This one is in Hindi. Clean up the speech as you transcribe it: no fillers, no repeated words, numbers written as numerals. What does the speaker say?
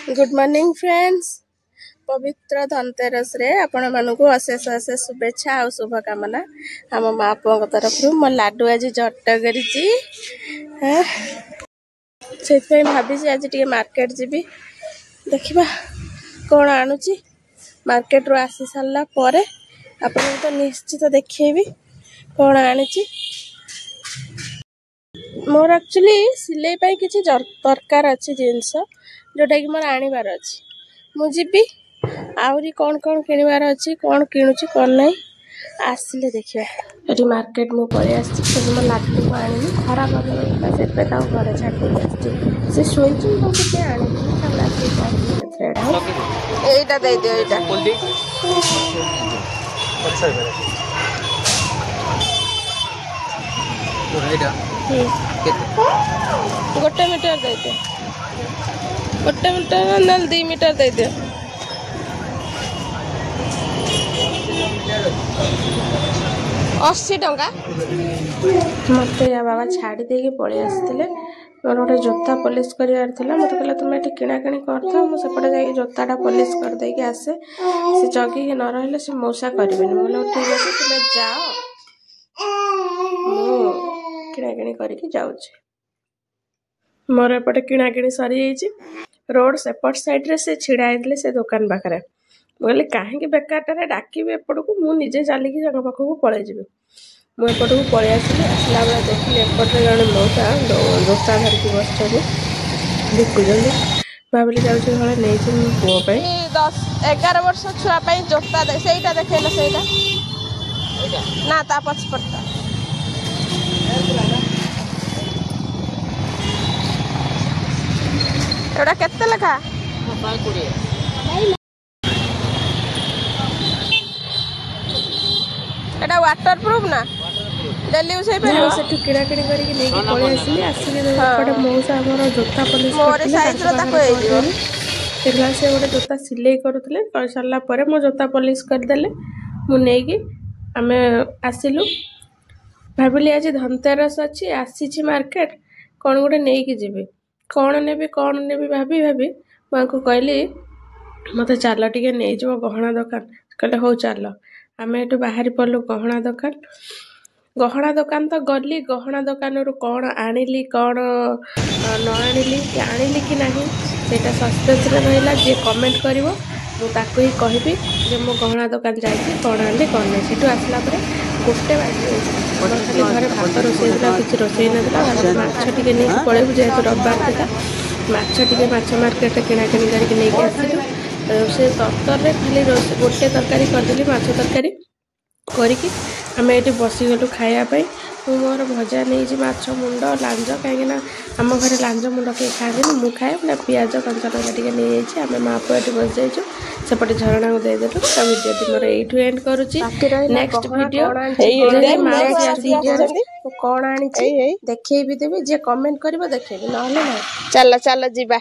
Good morning friends. पवित्र धनतेरस रे आपण मानक अशेष अशेष शुभेच्छा और शुभकामना आम माँ पुओं तरफ मो लाडू आज जट कर भाभी आज टे मार्केट जीवी देखा कौन आणुची मार्केट रू आसी सारा पर आपन तो निश्चित देखेबी कौन आनी मोर एक्चुअली सिलाई किसी दरकार अच्छी जिनस जोटा कि मोर आनिबार अच्छी मुझे आहरी कौन कौन किणवार अच्छी कौन किणुची कौन नहीं आसिले देखिए ये मार्केट मु पलि आसी मो लाडू को आनी खराब होगा से घर छाड़ी से शोची आईटा दे दियो गोटे मीटर दे दियो गोटे मीटर ना 2 मीटर दे दियो 80 टंका मत या बाबा छाड़ी देके पलि आसते मोर गोटे जोता पॉलिश करार मत कहला तुम ये किणाकिणी कर मुझे जाकि जोताटा पॉलिश कर देके आसे से जगिक न रही से मौसा करें बोले ठीक अच्छे तुम जाओ किणाकिणी करके जाऊँ मोर एपटे किणाकिणी सरी रोड सेपट साइड रे से छिड़ा होते से दुकान पाखे बोले कहीं बेकार डाकबी एपट को मुझे चलिकी जगह पाखक पलि जी मुझे को पलि आसला बेला देखिए एपटे जड़े मौसा जोता धरिकी बस बिकुंट भाविली जाऊँ नहीं मो पुओ 10-11 वर्ष छुआ जोता सेटा देखेल से ना ता पछपटा एटा केते लेखा एटा वाटर प्रूफ ना डेली यूज हे पे से किणाकिणी करके लेके पळे आसी आसी एपटे मौसा हमर जोता पॉलिश मोर साइज रो ताको हे दियो तेला से गोटे जोता सिलाई करूतले कर सारला परे मो जोता पॉलिश कर देले मु नेकी हमें आसिलु भाबिली आज धनतेरस अच्छी आसी मार्केट कौन गोटे नेकी जीवी कौन नेबी भाभी भाभी मुझे कहली मत चल टे नहीं जाव गहना दुकान कहले हो चल आम ये बाहरी पड़लु गहना दुकान तो गली गहना दुकान रू कौन आनिली कौन न आनिली आनिली कि नहीं सेटा सस्पेंस रहा जी कमेंट कर मुझे ही कहबी जे मो गहना दुकान जाइए कौन आनी कौन नहीं सीटू आसला गोटे बाजी खाली घर भात रोसे किसी रोसे ना टे नहीं पड़ेबू जेहतु रविवार था माटे मार्केट किणाकिणी करके नहीं आसलु से तरतर खाली गोटे तरकारी करदेली माछ तरकारी करके आम ये बसीगलु खायापी मोर भजा नहीं माछ मुंड लांज कहीं आम घर लांज मुंड कहीं खाए मुझे खाए ना पिज कंचा लंका टे नहीं आम माँ पुआ ये बस जाइए सेपटे झरणा को देदेलु तो वीडियो मोर यू एंड करुच्ची नेक्स्ट वीडियो कौन आनी देखेबी देवी जे कमेंट कर देखेबी ना चल चल जीवा।